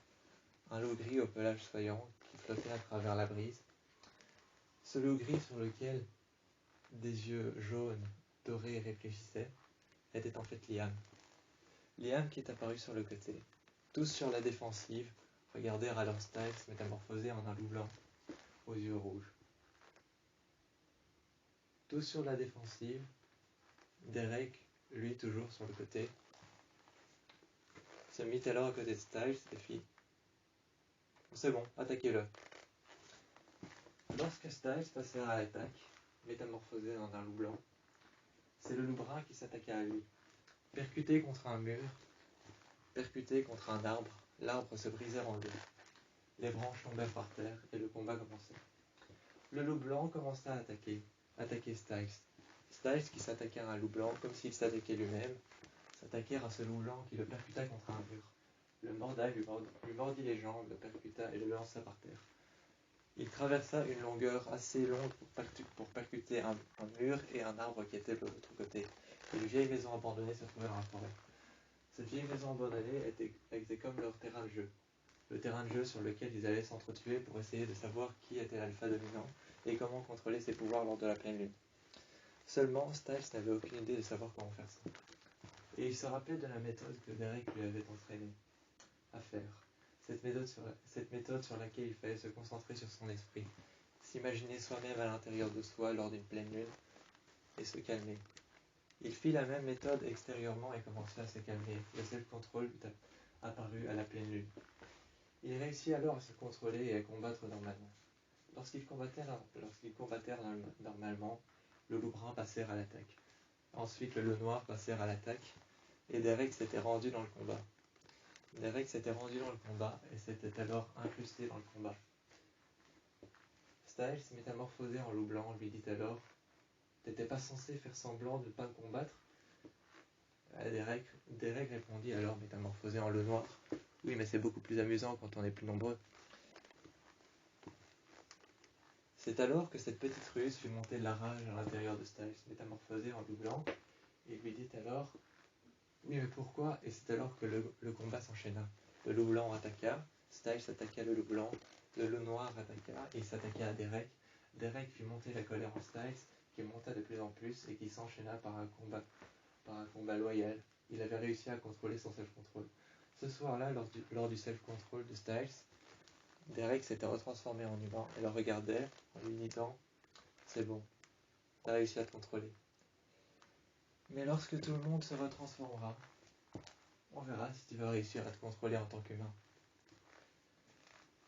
un loup gris au pelage soyant qui flottait à travers la brise, ce loup gris sur lequel des yeux jaunes dorés réfléchissaient, était en fait Liam. Liam qui est apparu sur le côté. Tous sur la défensive regardèrent alors Styles métamorphosé en un loup blanc, aux yeux rouges. Tous sur la défensive, Derek, lui toujours sur le côté, se mit alors à côté de Styles et fit « C'est bon, attaquez-le ». Lorsque Styles passèrent à l'attaque, métamorphosé en un loup blanc, c'est le loup brun qui s'attaqua à lui. Percuté contre un mur, percuté contre un arbre, l'arbre se brisait en deux. Les branches tombèrent par terre et le combat commençait. Le loup blanc commença à attaquer Styles. Styles, qui s'attaquait à un loup blanc comme s'il s'attaquait lui-même, s'attaquèrent à ce loup blanc qui le percuta contre un mur. Le mordail lui mordit les jambes, le percuta et le lança par terre. Il traversa une longueur assez longue pour percuter un mur et un arbre qui était de l'autre côté. Une vieille maison abandonnée se trouvait dans la forêt. Cette vieille maison abandonnée était comme leur terrain de jeu. Le terrain de jeu sur lequel ils allaient s'entretuer pour essayer de savoir qui était l'alpha dominant et comment contrôler ses pouvoirs lors de la pleine lune. Seulement, Styles n'avait aucune idée de savoir comment faire ça. Et il se rappelait de la méthode que Derek lui avait entraîné à faire. Cette méthode sur laquelle il fallait se concentrer sur son esprit, s'imaginer soi-même à l'intérieur de soi lors d'une pleine lune et se calmer. Il fit la même méthode extérieurement et commença à se calmer. Le self-control apparut à la pleine lune. Il réussit alors à se contrôler et à combattre normalement. Lorsqu'ils combattèrent normalement, le loup brun passèrent à l'attaque. Ensuite, le loup noir passèrent à l'attaque et Derek s'était rendu dans le combat. Derek s'était rendu dans le combat et s'était alors incrusté dans le combat. Styles, métamorphosé en loup blanc, lui dit alors « T'étais pas censé faire semblant de ne pas me combattre ?» Derek répondit alors, métamorphosé en loup noir « Oui, mais c'est beaucoup plus amusant quand on est plus nombreux. » C'est alors que cette petite ruse fit monter de la rage à l'intérieur de Styles, métamorphosé en loup blanc, et lui dit alors « Oui, mais pourquoi ?» Et c'est alors que le combat s'enchaîna. Le loup blanc attaqua, Styles attaqua le loup blanc, le loup noir attaqua et il s'attaqua à Derek. Derek fit monter la colère en Styles, qui monta de plus en plus et qui s'enchaîna par un combat loyal. Il avait réussi à contrôler son self-control. Ce soir-là, lors du self-control de Styles, Derek s'était retransformé en humain et le regardait en lui disant « C'est bon, t'as réussi à te contrôler. Mais lorsque tout le monde se retransformera, on verra si tu vas réussir à te contrôler en tant qu'humain. »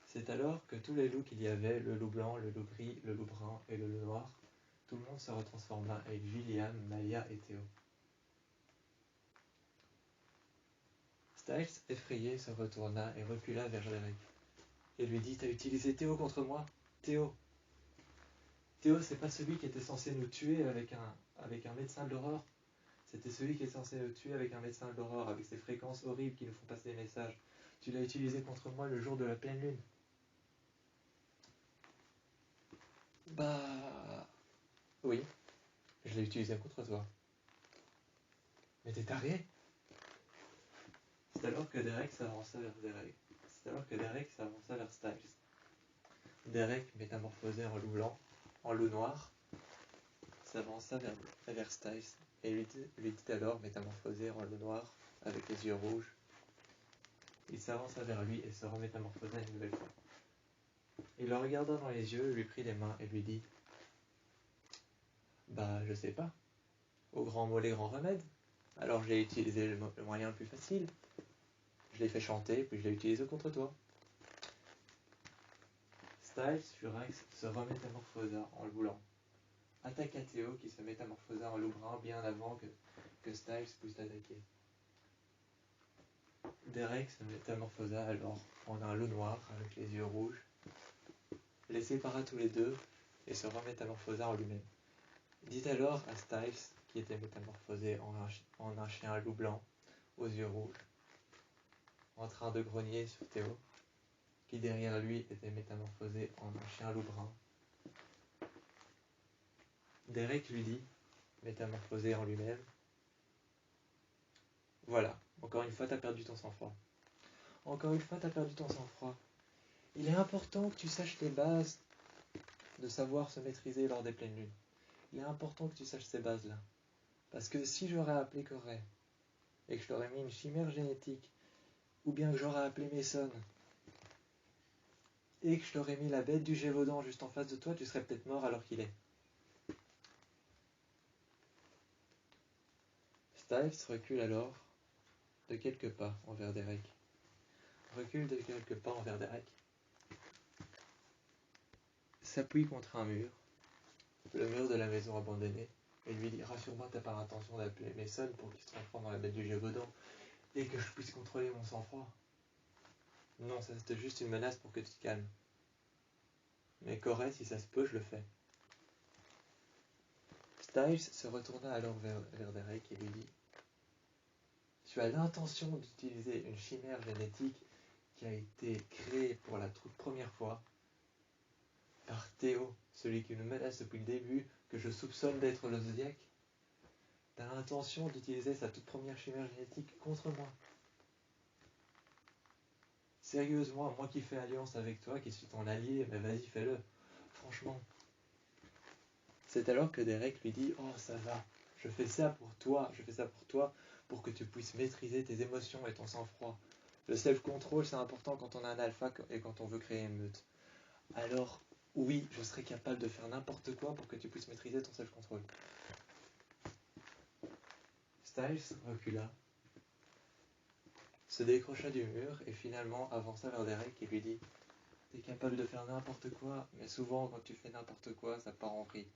C'est alors que tous les loups qu'il y avait, le loup blanc, le loup gris, le loup brun et le loup noir, tout le monde se retransforma avec William, Maya et Théo. Styles, effrayé, se retourna et recula vers Derek et lui dit « T'as utilisé Théo contre moi ? Théo, c'est pas celui qui était censé nous tuer avec un médecin de l'horreur. C'était celui qui était censé nous tuer avec un médecin de l'horreur, avec ses fréquences horribles qui nous font passer des messages. Tu l'as utilisé contre moi le jour de la pleine lune. » Bah... oui, je l'ai utilisé contre toi. Mais t'es taré ? C'est alors que Derek s'avança vers Styles. Derek, métamorphosé en loup blanc, en loup noir, s'avança vers Styles et lui dit alors, métamorphosé en loup noir, avec les yeux rouges. Il s'avança vers lui et se remétamorphosa une nouvelle fois. Il le regarda dans les yeux, lui prit les mains et lui dit « Bah, je sais pas. Au grand mot, les grands remèdes. Alors j'ai utilisé le moyen le plus facile. Je l'ai fait chanter, puis je l'ai utilisé contre toi. » Styles, furax, se remétamorphosa en loup blanc. Attaqua Théo qui se métamorphosa en loup brun bien avant que Styles puisse l'attaquer. Derek se métamorphosa alors en un loup noir avec les yeux rouges, les sépara tous les deux et se remétamorphosa en lui-même. Dit alors à Styles, qui était métamorphosé en un chien loup blanc, aux yeux rouges, en train de grogner sur Théo, qui derrière lui était métamorphosé en un chien loup brun. Derek lui dit, métamorphosé en lui-même, « Voilà, encore une fois t'as perdu ton sang-froid. Encore une fois t'as perdu ton sang-froid. Il est important que tu saches les bases de savoir se maîtriser lors des pleines lunes. Il est important que tu saches ces bases-là. Parce que si j'aurais appelé Corée, et que je t'aurais mis une chimère génétique, ou bien que j'aurais appelé Mason, et que je t'aurais mis la bête du Gévaudan juste en face de toi, tu serais peut-être mort alors qu'il est. » Styles recule alors de quelques pas envers Derek. Recule de quelques pas envers Derek. S'appuie contre un mur, le mur de la maison abandonnée, et lui dit « Rassure-moi, t'as pas l'intention d'appeler Mason pour qu'il se transforme dans la bête du Gévaudan et que je puisse contrôler mon sang-froid. Non, ça c'était juste une menace pour que tu te calmes. Mais Corée, si ça se peut, je le fais. » Styles se retourna alors vers Derek et lui dit « Tu as l'intention d'utiliser une chimère génétique qui a été créée pour la toute première fois par Théo, celui qui nous menace depuis le début, que je soupçonne d'être le Zodiac. T'as l'intention d'utiliser sa toute première chimère génétique contre moi. Sérieusement, moi qui fais alliance avec toi, qui suis ton allié, mais vas-y, fais-le. Franchement. » C'est alors que Derek lui dit « Oh, ça va, je fais ça pour toi, pour que tu puisses maîtriser tes émotions et ton sang-froid. Le self-control, c'est important quand on a un alpha et quand on veut créer une meute. Alors, oui, je serai capable de faire n'importe quoi pour que tu puisses maîtriser ton self-control. » Styles recula, se décrocha du mur et finalement avança vers Derek et lui dit « T'es capable de faire n'importe quoi, mais souvent quand tu fais n'importe quoi, ça part en vrille. »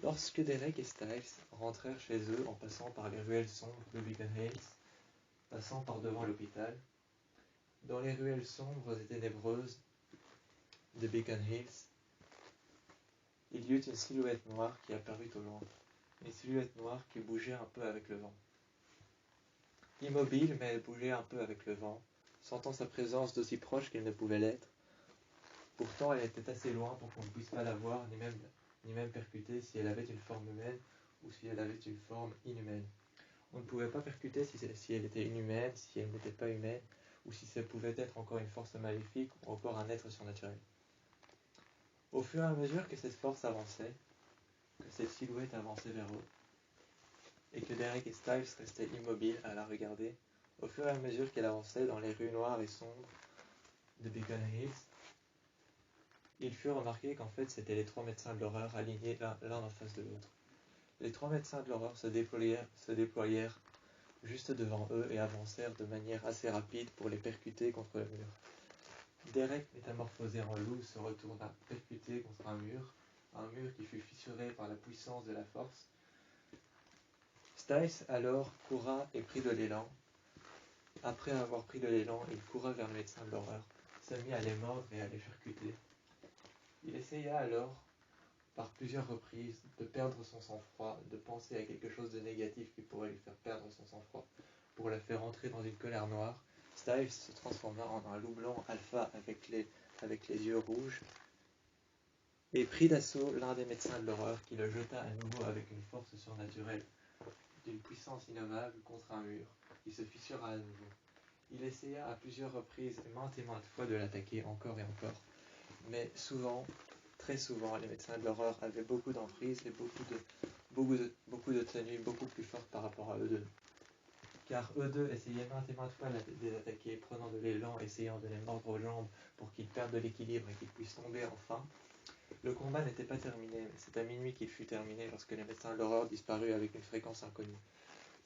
Lorsque Derek et Styles rentrèrent chez eux en passant par les ruelles sombres de Beacon Hills, passant par devant l'hôpital, dans les ruelles sombres et ténébreuses de Beacon Hills, il y eut une silhouette noire qui apparut au loin, une silhouette noire qui bougeait un peu avec le vent. Immobile, mais elle bougeait un peu avec le vent, sentant sa présence d'aussi proche qu'elle ne pouvait l'être. Pourtant, elle était assez loin pour qu'on ne puisse pas la voir, ni même percuter si elle avait une forme humaine ou si elle avait une forme inhumaine. On ne pouvait pas percuter si elle était inhumaine, si elle n'était pas humaine, ou si ça pouvait être encore une force maléfique ou encore un être surnaturel. Au fur et à mesure que cette force avançait, que cette silhouette avançait vers eux, et que Derek et Styles restaient immobiles à la regarder, au fur et à mesure qu'elle avançait dans les rues noires et sombres de Beacon Hills, il fut remarqué qu'en fait c'était les 3 médecins de l'horreur alignés l'un en face de l'autre. Les 3 médecins de l'horreur se déployèrent juste devant eux et avancèrent de manière assez rapide pour les percuter contre le mur. Derek, métamorphosé en loup, se retourna percuté contre un mur qui fut fissuré par la puissance de la force. Styles alors courra et prit de l'élan. Après avoir pris de l'élan, il courra vers le médecin de l'horreur, se mit à les mordre et à les percuter. Il essaya alors, par plusieurs reprises, de perdre son sang-froid, de penser à quelque chose de négatif qui pourrait lui faire perdre son sang-froid, pour la faire entrer dans une colère noire. Styles se transforma en un loup blanc alpha avec les yeux rouges et prit d'assaut l'un des médecins de l'horreur qui le jeta à nouveau avec une force surnaturelle, d'une puissance innommable contre un mur, qui se fissura à nouveau. Il essaya à plusieurs reprises, maintes et maintes fois, de l'attaquer encore et encore, mais souvent, très souvent, les médecins de l'horreur avaient beaucoup d'emprise et beaucoup de tenue beaucoup plus forte par rapport à eux deux. Car eux deux essayaient maintes et maintes fois de les attaquer, prenant de l'élan, essayant de les mordre aux jambes pour qu'ils perdent de l'équilibre et qu'ils puissent tomber enfin. Le combat n'était pas terminé, mais c'est à minuit qu'il fut terminé lorsque les médecins de l'horreur disparurent avec une fréquence inconnue.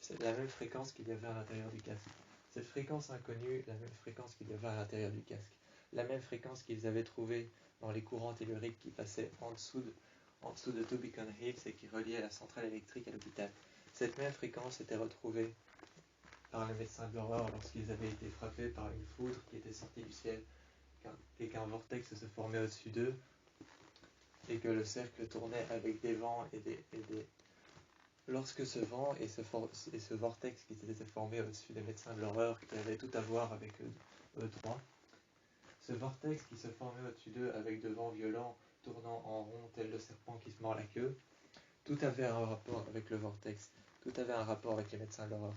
C'est la même fréquence qu'il y avait à l'intérieur du casque. Cette fréquence inconnue, la même fréquence qu'il y avait à l'intérieur du casque. La même fréquence qu'ils avaient trouvée dans les courants telluriques qui passaient en dessous de Beacon Hills et qui reliaient la centrale électrique à l'hôpital. Cette même fréquence était retrouvée par les médecins de l'horreur lorsqu'ils avaient été frappés par une foudre qui était sortie du ciel et qu'un vortex se formait au-dessus d'eux et que le cercle tournait avec des vents et des... Lorsque ce vent et ce vortex qui s'était formé au-dessus des médecins de l'horreur, qui avait tout à voir avec eux trois, ce vortex qui se formait au-dessus d'eux avec de vents violents tournant en rond tel le serpent qui se mord la queue, tout avait un rapport avec le vortex, tout avait un rapport avec les médecins de l'horreur.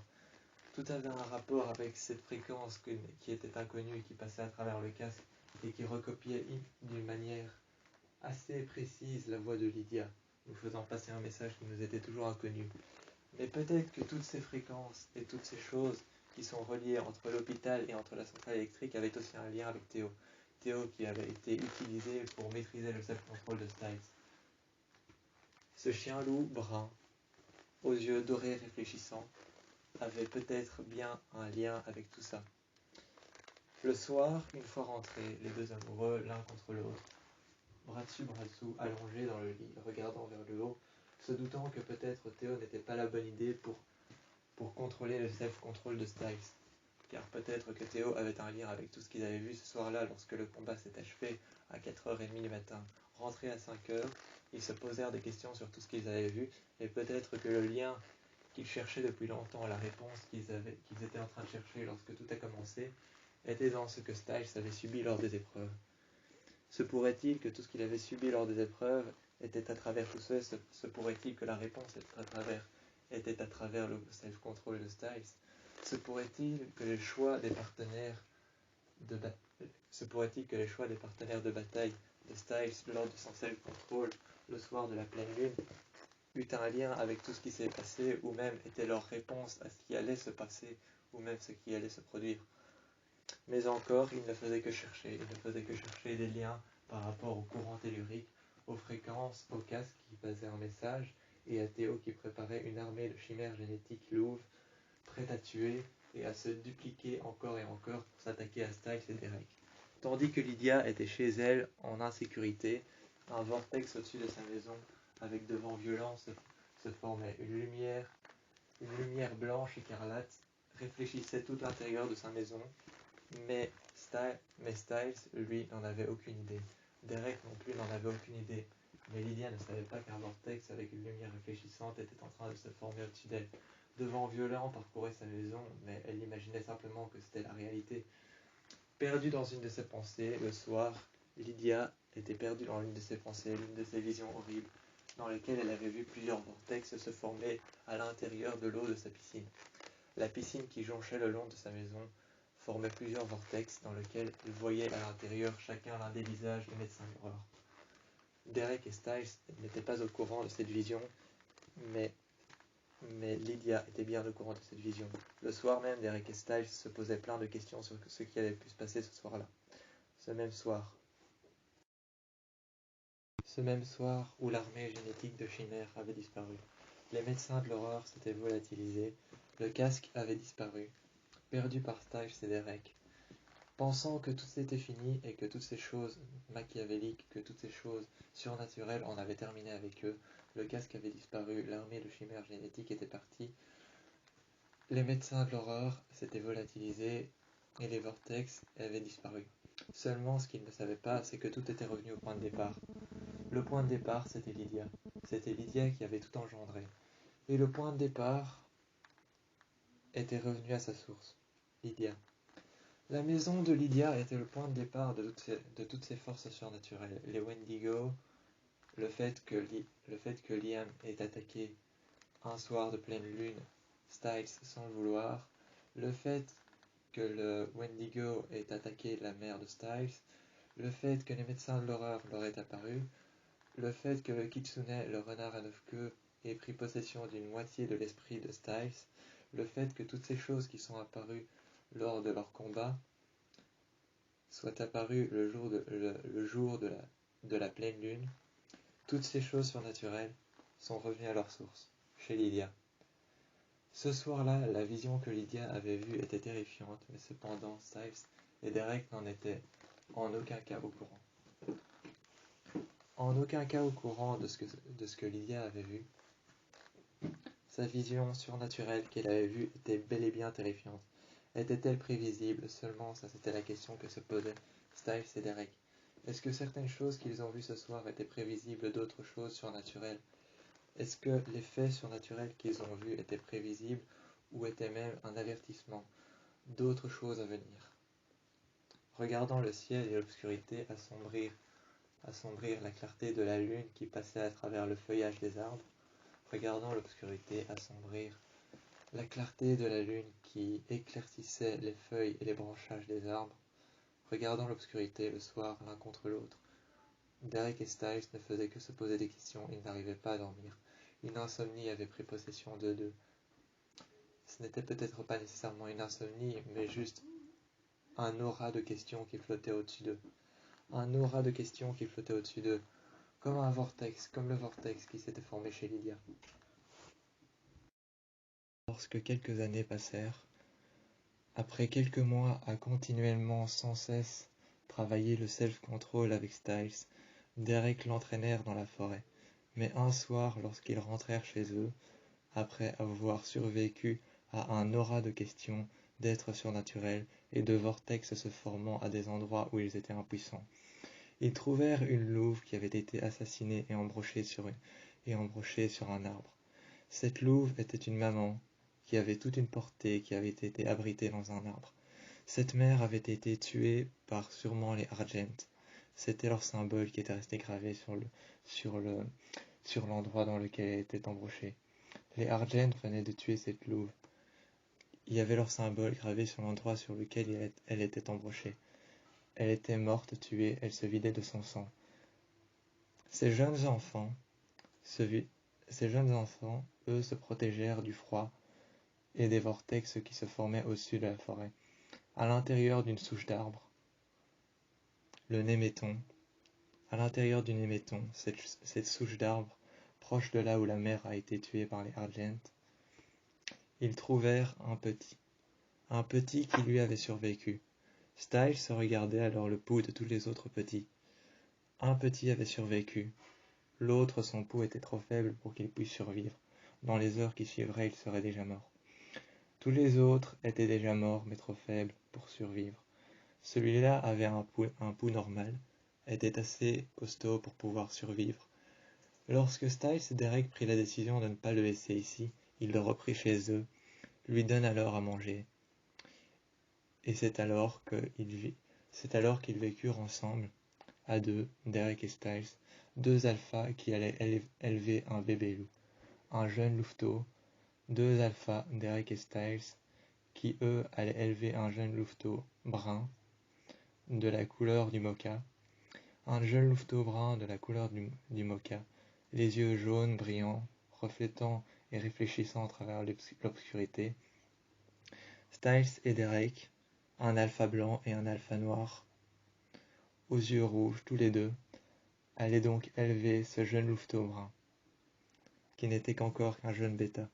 Tout avait un rapport avec cette fréquence qui était inconnue et qui passait à travers le casque et qui recopiait d'une manière assez précise la voix de Lydia, nous faisant passer un message qui nous était toujours inconnu. Mais peut-être que toutes ces fréquences et toutes ces choses qui sont reliées entre l'hôpital et entre la centrale électrique avaient aussi un lien avec Théo. Théo qui avait été utilisé pour maîtriser le self-control de Styles. Ce chien loup brun, aux yeux dorés réfléchissants, avait peut-être bien un lien avec tout ça. Le soir, une fois rentrés, les deux amoureux, l'un contre l'autre, bras dessous, allongés dans le lit, regardant vers le haut, se doutant que peut-être Théo n'était pas la bonne idée pour contrôler le self-control de Styles. Car peut-être que Théo avait un lien avec tout ce qu'ils avaient vu ce soir-là lorsque le combat s'est achevé à 4h30 du matin. Rentrés à 5h, ils se posèrent des questions sur tout ce qu'ils avaient vu, et peut-être que le lien qu'ils cherchaient depuis longtemps, la réponse qu'ils étaient en train de chercher lorsque tout a commencé, était dans ce que Styles avait subi lors des épreuves. Se pourrait-il que tout ce qu'il avait subi lors des épreuves était à travers tout ça, se pourrait-il que la réponse était à travers le self-control de Styles? Se pourrait-il que les choix des partenaires de bataille de Styles lors de son self-control le soir de la pleine lune eut un lien avec tout ce qui s'est passé, ou même était leur réponse à ce qui allait se passer, ou même ce qui allait se produire? Mais encore, il ne faisait que chercher, des liens par rapport au courant tellurique, aux fréquences, au casque qui passait un message, et à Théo qui préparait une armée de chimères génétiques louves, prête à tuer et à se dupliquer encore et encore pour s'attaquer à Styles et Derek. Tandis que Lydia était chez elle en insécurité, un vortex au-dessus de sa maison, avec de vents violents, se formait. Une lumière blanche écarlate réfléchissait tout l'intérieur de sa maison, mais Styles, lui, n'en avait aucune idée. Derek non plus n'en avait aucune idée. Mais Lydia ne savait pas qu'un vortex avec une lumière réfléchissante était en train de se former au-dessus d'elle. De vents violents parcouraient sa maison, mais elle imaginait simplement que c'était la réalité. Perdue dans une de ses pensées, le soir, Lydia était perdue dans l'une de ses pensées, l'une de ses visions horribles, dans lesquelles elle avait vu plusieurs vortex se former à l'intérieur de l'eau de sa piscine. La piscine qui jonchait le long de sa maison formait plusieurs vortex dans lesquels elle voyait à l'intérieur chacun l'un des visages du médecin Mirror. Derek et Styles n'étaient pas au courant de cette vision, mais Lydia était bien au courant de cette vision. Le soir même, Derek et Styles se posaient plein de questions sur ce qui avait pu se passer ce soir-là. Ce même soir où l'armée génétique de Chimère avait disparu. Les médecins de l'horreur s'étaient volatilisés, le casque avait disparu, perdu par Styles et Derek. Pensant que tout était fini et que toutes ces choses machiavéliques, que toutes ces choses surnaturelles en avaient terminé avec eux, le casque avait disparu, l'armée de chimères génétiques était partie, les médecins de l'horreur s'étaient volatilisés et les vortex avaient disparu. Seulement, ce qu'ils ne savaient pas, c'est que tout était revenu au point de départ. Le point de départ, c'était Lydia. C'était Lydia qui avait tout engendré. Et le point de départ était revenu à sa source, Lydia. La maison de Lydia était le point de départ de toutes ces forces surnaturelles. Les Wendigo, le fait que Liam ait attaqué un soir de pleine lune Styles sans le vouloir, le fait que le Wendigo ait attaqué la mère de Styles, le fait que les médecins de l'horreur leur aient apparu, le fait que le Kitsune, le renard à 9 queues, ait pris possession d'une moitié de l'esprit de Styles, le fait que toutes ces choses qui sont apparues lors de leur combat soit apparu le jour de la pleine lune, toutes ces choses surnaturelles sont revenues à leur source, chez Lydia. Ce soir-là, la vision que Lydia avait vue était terrifiante, mais cependant Styles et Derek n'en étaient en aucun cas au courant. En aucun cas au courant de ce que Lydia avait vu. Sa vision surnaturelle qu'elle avait vue était bel et bien terrifiante. Était-elle prévisible? Seulement, ça c'était la question que se posaient Styles et Derek. Est-ce que certaines choses qu'ils ont vues ce soir étaient prévisibles d'autres choses surnaturelles? Est-ce que les faits surnaturels qu'ils ont vus étaient prévisibles ou étaient même un avertissement d'autres choses à venir? Regardant le ciel et l'obscurité assombrir la clarté de la lune qui passait à travers le feuillage des arbres, regardant l'obscurité assombrir la clarté de la lune qui éclaircissait les feuilles et les branchages des arbres, regardant l'obscurité le soir l'un contre l'autre, Derek et Styles ne faisaient que se poser des questions, ils n'arrivaient pas à dormir. Une insomnie avait pris possession d'eux deux. Ce n'était peut-être pas nécessairement une insomnie, mais juste un aura de questions qui flottait au-dessus d'eux. Un aura de questions qui flottait au-dessus d'eux, comme un vortex, comme le vortex qui s'était formé chez Lydia. Lorsque quelques années passèrent, après quelques mois à continuellement sans cesse travailler le self-control avec Styles, Derek l'entraînèrent dans la forêt. Mais un soir, lorsqu'ils rentrèrent chez eux, après avoir survécu à un aura de questions, d'êtres surnaturels et de vortex se formant à des endroits où ils étaient impuissants, ils trouvèrent une louve qui avait été assassinée et embrochée sur un arbre. Cette louve était une maman qui avait toute une portée, qui avait été abritée dans un arbre. Cette mère avait été tuée par sûrement les Argent. C'était leur symbole qui était resté gravé sur l'endroit dans lequel elle était embrochée. Les Argent venaient de tuer cette louve. Il y avait leur symbole gravé sur l'endroit sur lequel elle était embrochée. Elle était morte, tuée, elle se vidait de son sang. Ces jeunes enfants, eux, se protégèrent du froid et des vortex qui se formaient au-dessus de la forêt. À l'intérieur d'une souche d'arbre, le néméton, à l'intérieur du néméton, cette souche d'arbre, proche de là où la mère a été tuée par les Argent, ils trouvèrent un petit qui lui avait survécu. Styles se regardait alors le pouls de tous les autres petits. Un petit avait survécu. L'autre, son pouls était trop faible pour qu'il puisse survivre. Dans les heures qui suivraient, il serait déjà mort. Tous les autres étaient déjà morts, mais trop faibles pour survivre. Celui-là avait un pouls normal, était assez costaud pour pouvoir survivre. Lorsque Styles et Derek prit la décision de ne pas le laisser ici, il le reprit chez eux, lui donne alors à manger. Et c'est alors qu'ils vécurent ensemble, à deux, Derek et Styles, deux alphas qui allaient élever un bébé loup, un jeune louveteau, deux alphas, Derek et Styles, qui eux allaient élever un jeune louveteau brun, de la couleur du mocha, un jeune louveteau brun de la couleur du mocha, les yeux jaunes brillants, reflétant et réfléchissant à travers l'obscurité. Styles et Derek, un alpha blanc et un alpha noir, aux yeux rouges tous les deux, allaient donc élever ce jeune louveteau brun, qui n'était qu'encore qu'un jeune bêta.